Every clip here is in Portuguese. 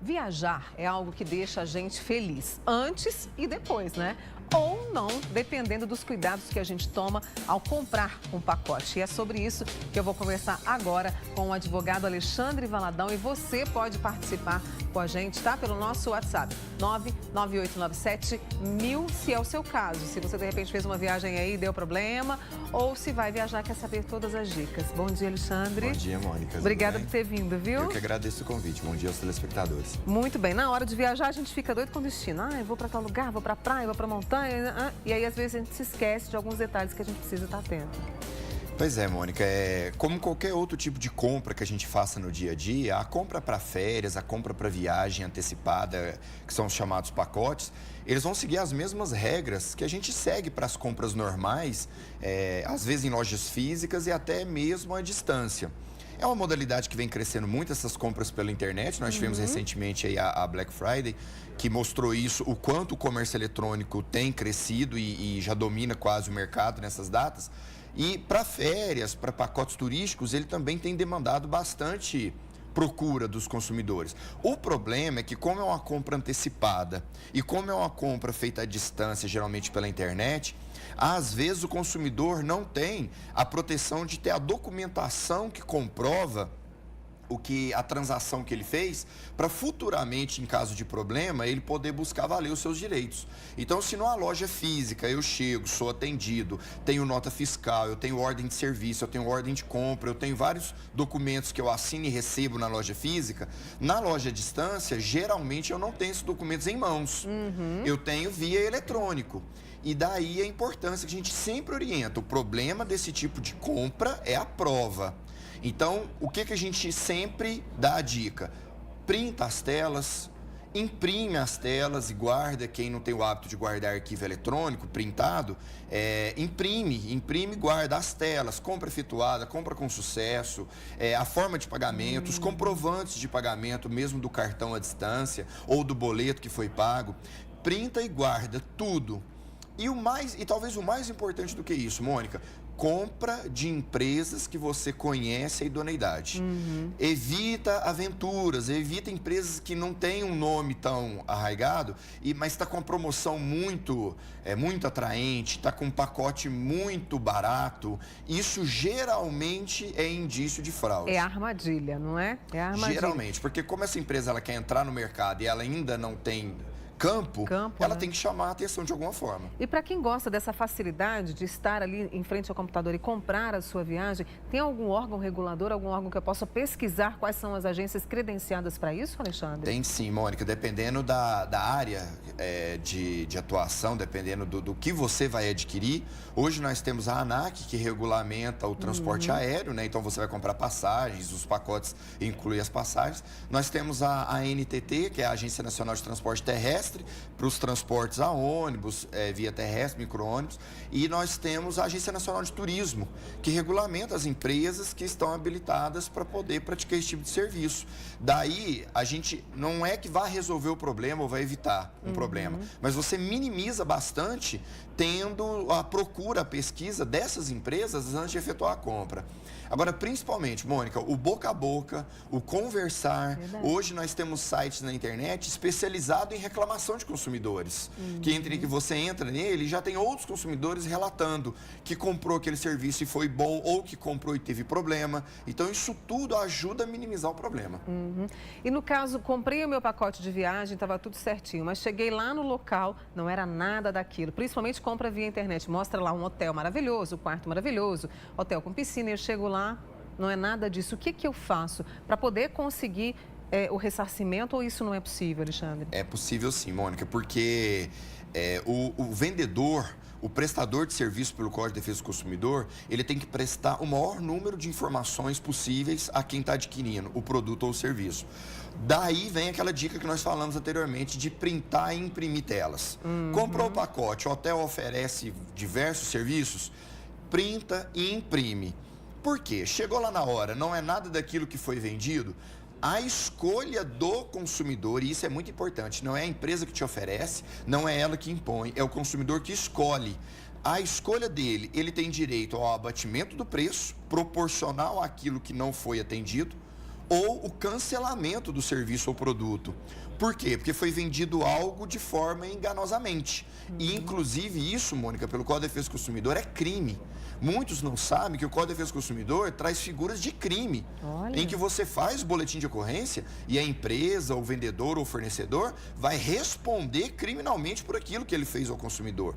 Viajar é algo que deixa a gente feliz antes e depois, né? Ou não, dependendo dos cuidados que a gente toma ao comprar um pacote. E é sobre isso que eu vou conversar agora com o advogado Alexandre Valadão. E você pode participar com a gente, tá? Pelo nosso WhatsApp, 99897-1000, se é o seu caso. Se você, de repente, fez uma viagem aí e deu problema, ou se vai viajar, quer saber todas as dicas. Bom dia, Alexandre. Bom dia, Mônica. Obrigada por ter vindo, viu? Eu que agradeço o convite. Bom dia aos telespectadores. Muito bem. Na hora de viajar, a gente fica doido com o destino. Eu vou para tal lugar, vou para praia, vou para montanha. E aí, às vezes, a gente se esquece de alguns detalhes que a gente precisa estar atento. Pois é, Mônica, como qualquer outro tipo de compra que a gente faça no dia a dia, a compra para férias, a compra para viagem antecipada, que são os chamados pacotes, eles vão seguir as mesmas regras que a gente segue para as compras normais, às vezes em lojas físicas e até mesmo à distância. É uma modalidade que vem crescendo muito, essas compras pela internet. Nós tivemos recentemente aí a Black Friday, que mostrou isso, o quanto o comércio eletrônico tem crescido e já domina quase o mercado nessas datas. E para férias, para pacotes turísticos, ele também tem demandado bastante procura dos consumidores. O problema é que, como é uma compra antecipada e como é uma compra feita à distância, geralmente pela internet, às vezes o consumidor não tem a proteção de ter a documentação que comprova a transação que ele fez, para futuramente, em caso de problema, ele poder buscar valer os seus direitos. Então, se numa loja física eu chego, sou atendido, tenho nota fiscal, eu tenho ordem de serviço, eu tenho ordem de compra, eu tenho vários documentos que eu assino e recebo na loja física, na loja à distância, geralmente eu não tenho esses documentos em mãos. Eu tenho via eletrônico. E daí a importância que a gente sempre orienta. O problema desse tipo de compra é a prova. Então, o que a gente sempre dá a dica? Printa as telas, imprime as telas e guarda. Quem não tem o hábito de guardar arquivo eletrônico printado, imprime e guarda as telas, compra efetuada, compra com sucesso, a forma de pagamento, os comprovantes de pagamento, mesmo do cartão à distância ou do boleto que foi pago. Printa e guarda tudo. E talvez o mais importante do que isso, Mônica, compra de empresas que você conhece a idoneidade. Evita aventuras, evita empresas que não têm um nome tão arraigado, mas está com uma promoção muito atraente, está com um pacote muito barato. Isso geralmente é indício de fraude. É armadilha, não é? É armadilha. Geralmente, porque como essa empresa ela quer entrar no mercado e ela ainda não tem campo, ela tem que chamar a atenção de alguma forma. E para quem gosta dessa facilidade de estar ali em frente ao computador e comprar a sua viagem, tem algum órgão regulador, algum órgão que eu possa pesquisar quais são as agências credenciadas para isso, Alexandre? Tem sim, Mônica, dependendo da área de atuação, dependendo do que você vai adquirir. Hoje nós temos a ANAC, que regulamenta o transporte aéreo, né? Então você vai comprar passagens, os pacotes incluem as passagens. Nós temos a ANTT, que é a Agência Nacional de Transporte Terrestre, para os transportes a ônibus, via terrestre, micro-ônibus. E nós temos a Agência Nacional de Turismo, que regulamenta as empresas que estão habilitadas para poder praticar esse tipo de serviço. Daí, a gente não é que vai resolver o problema ou vai evitar um problema, mas você minimiza bastante tendo a procura, a pesquisa dessas empresas antes de efetuar a compra. Agora, principalmente, Mônica, o boca a boca, o conversar. Hoje nós temos sites na internet especializados em reclamação de consumidores. Que você entra nele e já tem outros consumidores relatando que comprou aquele serviço e foi bom ou que comprou e teve problema. Então, isso tudo ajuda a minimizar o problema. E no caso, comprei o meu pacote de viagem, estava tudo certinho, mas cheguei lá no local, não era nada daquilo. Principalmente compra via internet. Mostra lá um hotel maravilhoso, um quarto maravilhoso, hotel com piscina, e eu chego lá, não é nada disso. O que eu faço para poder conseguir o ressarcimento, ou isso não é possível, Alexandre? É possível sim, Mônica, porque o vendedor, o prestador de serviço pelo Código de Defesa do Consumidor, ele tem que prestar o maior número de informações possíveis a quem está adquirindo o produto ou o serviço. Daí vem aquela dica que nós falamos anteriormente de printar e imprimir telas. Comprou o pacote, o hotel oferece diversos serviços, printa e imprime. Por quê? Chegou lá na hora, não é nada daquilo que foi vendido. A escolha do consumidor, e isso é muito importante, não é a empresa que te oferece, não é ela que impõe, é o consumidor que escolhe. A escolha dele, ele tem direito ao abatimento do preço, proporcional àquilo que não foi atendido, ou o cancelamento do serviço ou produto. Por quê? Porque foi vendido algo de forma enganosamente. E, inclusive, isso, Mônica, pelo Código de Defesa do Consumidor, é crime. Muitos não sabem que o Código de Defesa do Consumidor traz figuras de crime, em que você faz o boletim de ocorrência e a empresa, o vendedor ou o fornecedor vai responder criminalmente por aquilo que ele fez ao consumidor.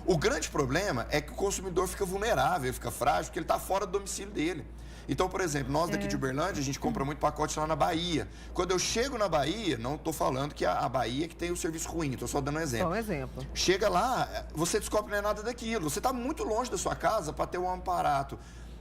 O grande problema é que o consumidor fica vulnerável, fica frágil, porque ele está fora do domicílio dele. Então, por exemplo, nós daqui de Uberlândia, a gente compra muito pacote lá na Bahia. Quando eu chego na Bahia, não estou falando que a Bahia que tem o serviço ruim, estou só dando um exemplo. Só um exemplo. Chega lá, você descobre que não é nada daquilo. Você está muito longe da sua casa para ter um amparato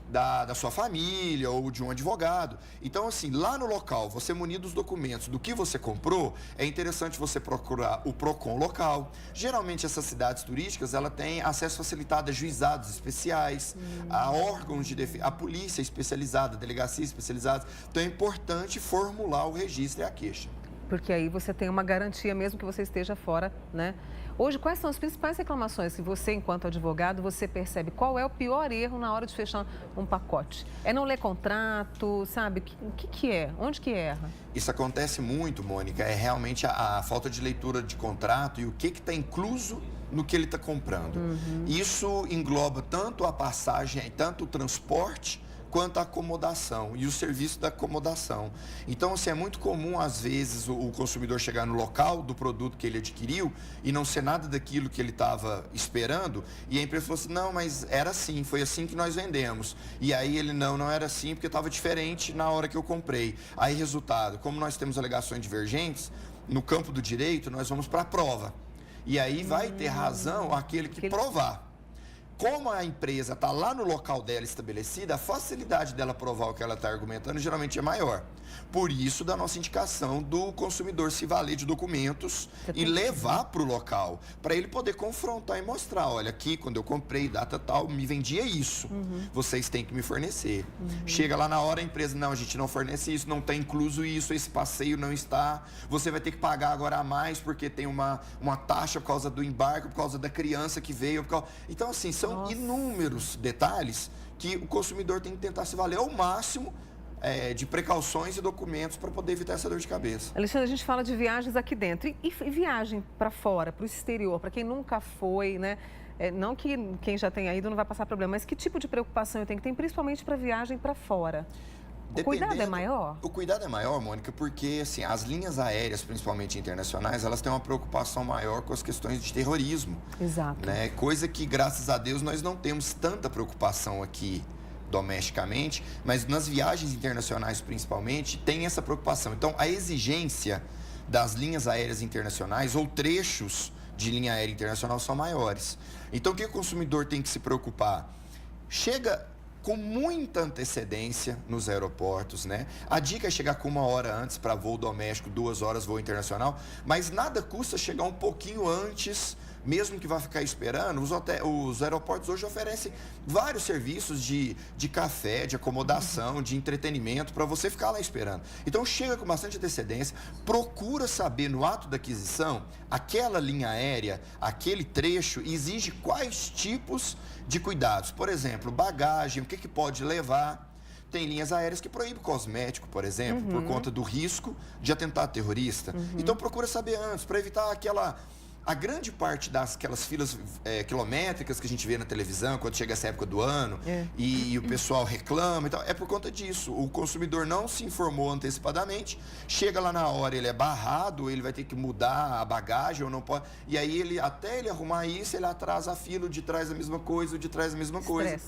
da sua família ou de um advogado. Então, assim, lá no local, você munir dos documentos do que você comprou, é interessante você procurar o PROCON local. Geralmente, essas cidades turísticas, ela tem acesso facilitado a juizados especiais, a órgãos de defesa, a polícia especializada, a delegacia especializada. Então, é importante formular o registro e a queixa. Porque aí você tem uma garantia mesmo que você esteja fora, né? Hoje, quais são as principais reclamações que você, enquanto advogado, você percebe? Qual é o pior erro na hora de fechar um pacote? É não ler contrato, sabe? O que é? Onde que erra? Isso acontece muito, Mônica, é realmente a falta de leitura de contrato e o que está incluso no que ele está comprando. Isso engloba tanto a passagem, tanto o transporte, quanto a acomodação e o serviço da acomodação. Então, assim, é muito comum, às vezes, o consumidor chegar no local do produto que ele adquiriu e não ser nada daquilo que ele estava esperando, e a empresa falou assim, não, mas era assim, foi assim que nós vendemos. E aí ele, não era assim, porque estava diferente na hora que eu comprei. Aí, resultado, como nós temos alegações divergentes, no campo do direito, nós vamos para a prova. E aí vai ter razão aquele que provar. Como a empresa está lá no local dela estabelecida, a facilidade dela provar o que ela está argumentando geralmente é maior. Por isso, da nossa indicação do consumidor se valer de documentos e levar para o local, para ele poder confrontar e mostrar, olha, aqui quando eu comprei, data tal, me vendia isso, vocês têm que me fornecer. Chega lá na hora, a empresa, não, a gente não fornece isso, não está incluso isso, esse passeio não está, você vai ter que pagar agora a mais porque tem uma taxa por causa do embarque, por causa da criança que veio. Então, assim, são inúmeros detalhes que o consumidor tem que tentar se valer ao máximo de precauções e documentos para poder evitar essa dor de cabeça. Alexandre, a gente fala de viagens aqui dentro e viagem para fora, para o exterior, para quem nunca foi, né? Não que quem já tem ido não vai passar problema, mas que tipo de preocupação eu tenho que ter, principalmente para viagem para fora? O cuidado é maior? O cuidado é maior, Mônica, porque assim, as linhas aéreas, principalmente internacionais, elas têm uma preocupação maior com as questões de terrorismo. Exato. Né? Coisa que, graças a Deus, nós não temos tanta preocupação aqui domesticamente, mas nas viagens internacionais, principalmente, tem essa preocupação. Então, a exigência das linhas aéreas internacionais ou trechos de linha aérea internacional são maiores. Então, o que o consumidor tem que se preocupar? Chega com muita antecedência nos aeroportos, né? A dica é chegar com 1 hora antes para voo doméstico, 2 horas voo internacional, mas nada custa chegar um pouquinho antes, mesmo que vá ficar esperando. Os aeroportos hoje oferecem vários serviços de café, de acomodação, de entretenimento, para você ficar lá esperando. Então, chega com bastante antecedência, procura saber no ato da aquisição, aquela linha aérea, aquele trecho, exige quais tipos de cuidados. Por exemplo, bagagem, o que pode levar. Tem linhas aéreas que proíbem cosmético, por exemplo, por conta do risco de atentado terrorista. Então, procura saber antes, para evitar a grande parte daquelas filas quilométricas que a gente vê na televisão quando chega essa época do ano e o pessoal reclama. Então, é por conta disso. O consumidor não se informou antecipadamente, chega lá na hora, ele é barrado, ele vai ter que mudar a bagagem ou não pode. E aí, até ele arrumar isso, ele atrasa a fila, o de trás a mesma coisa, o de trás a mesma coisa.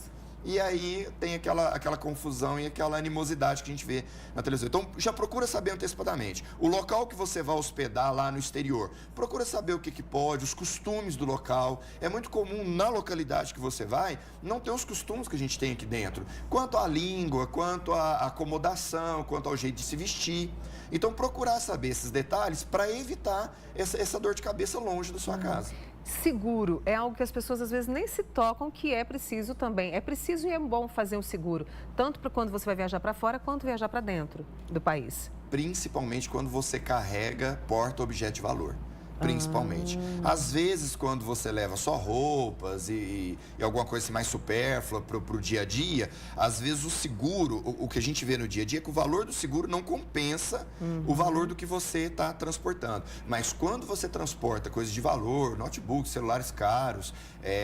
E aí tem aquela confusão e aquela animosidade que a gente vê na televisão. Então, já procura saber antecipadamente. O local que você vai hospedar lá no exterior, procura saber o que pode, os costumes do local. É muito comum na localidade que você vai, não ter os costumes que a gente tem aqui dentro. Quanto à língua, quanto à acomodação, quanto ao jeito de se vestir. Então, procurar saber esses detalhes para evitar essa dor de cabeça longe da sua casa. Seguro é algo que as pessoas às vezes nem se tocam, que é preciso também. É preciso e é bom fazer um seguro, tanto para quando você vai viajar para fora, quanto viajar para dentro do país. Principalmente quando você carrega, porta objeto de valor. principalmente. Às vezes, quando você leva só roupas e alguma coisa assim mais supérflua para o dia a dia, às vezes o seguro, o que a gente vê no dia a dia é que o valor do seguro não compensa o valor do que você está transportando. Mas quando você transporta coisas de valor, notebooks, celulares caros,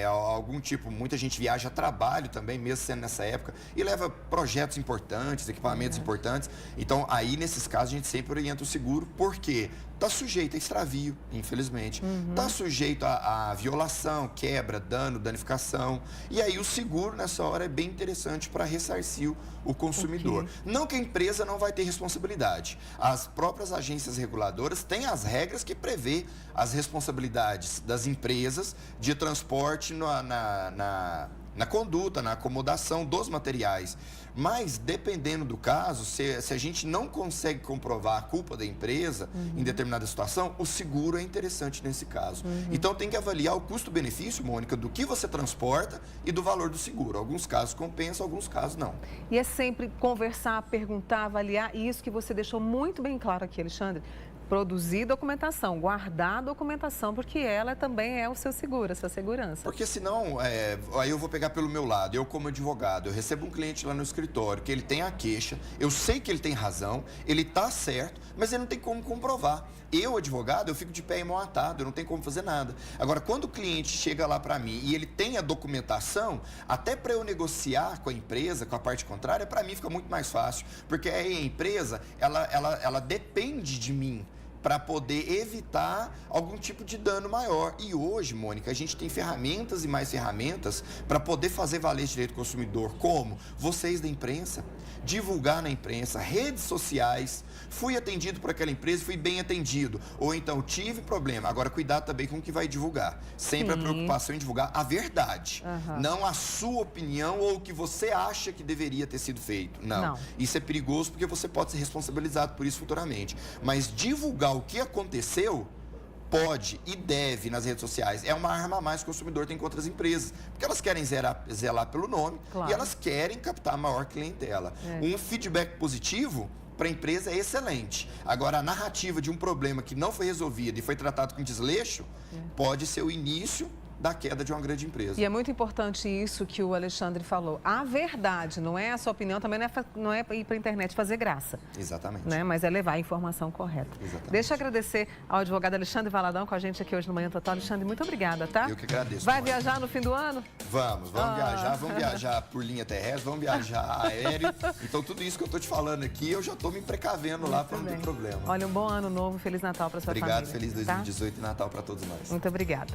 algum tipo, muita gente viaja a trabalho também, mesmo sendo nessa época, e leva projetos importantes, equipamentos importantes. Então, aí, nesses casos, a gente sempre orienta o seguro, porque está sujeito a extravio, infelizmente. Está sujeito a violação, quebra, dano, danificação. E aí o seguro, nessa hora, é bem interessante para ressarcir o consumidor. Não que a empresa não vai ter responsabilidade. As próprias agências reguladoras têm as regras que prevê as responsabilidades das empresas de transporte na conduta, na acomodação dos materiais. Mas, dependendo do caso, se a gente não consegue comprovar a culpa da empresa em determinada situação, o seguro é interessante nesse caso. Então, tem que avaliar o custo-benefício, Mônica, do que você transporta e do valor do seguro. Alguns casos compensa, alguns casos não. E é sempre conversar, perguntar, avaliar, e isso que você deixou muito bem claro aqui, Alexandre. Produzir documentação, guardar documentação, porque ela também é o seu seguro, a sua segurança. Porque senão, aí eu vou pegar pelo meu lado, eu como advogado, eu recebo um cliente lá no escritório, que ele tem a queixa, eu sei que ele tem razão, ele está certo, mas ele não tem como comprovar. Eu, advogado, eu fico de pé e mão atado, eu não tenho como fazer nada. Agora, quando o cliente chega lá para mim e ele tem a documentação, até para eu negociar com a empresa, com a parte contrária, para mim fica muito mais fácil, porque aí a empresa, ela depende de mim para poder evitar algum tipo de dano maior. E hoje, Mônica, a gente tem ferramentas e mais ferramentas para poder fazer valer esse direito do consumidor, como vocês da imprensa, divulgar na imprensa, redes sociais, fui atendido por aquela empresa, fui bem atendido, ou então tive problema. Agora, cuidado também com o que vai divulgar. Sempre a preocupação em divulgar a verdade, não a sua opinião ou o que você acha que deveria ter sido feito. Não. Isso é perigoso porque você pode ser responsabilizado por isso futuramente. Mas divulgar o que aconteceu pode e deve nas redes sociais. É uma arma a mais que o consumidor tem com outras empresas. Porque elas querem zelar pelo nome e elas querem captar a maior clientela. Um feedback positivo para a empresa é excelente. Agora, a narrativa de um problema que não foi resolvido e foi tratado com desleixo pode ser o início da queda de uma grande empresa. E é muito importante isso que o Alexandre falou. A verdade, não é a sua opinião, também não é ir para a internet fazer graça. Exatamente. Né? Mas é levar a informação correta. Exatamente. Deixa eu agradecer ao advogado Alexandre Valadão com a gente aqui hoje no Manhã Total. Alexandre, muito obrigada, tá? Eu que agradeço. Vai viajar no fim do ano? Vamos viajar por linha terrestre, vamos viajar aéreo. Então, tudo isso que eu estou te falando aqui, eu já estou me precavendo lá para não ter problema. Olha, um bom ano novo, Feliz Natal para sua família. Obrigado, feliz 2018 e Natal para todos nós. Muito obrigada.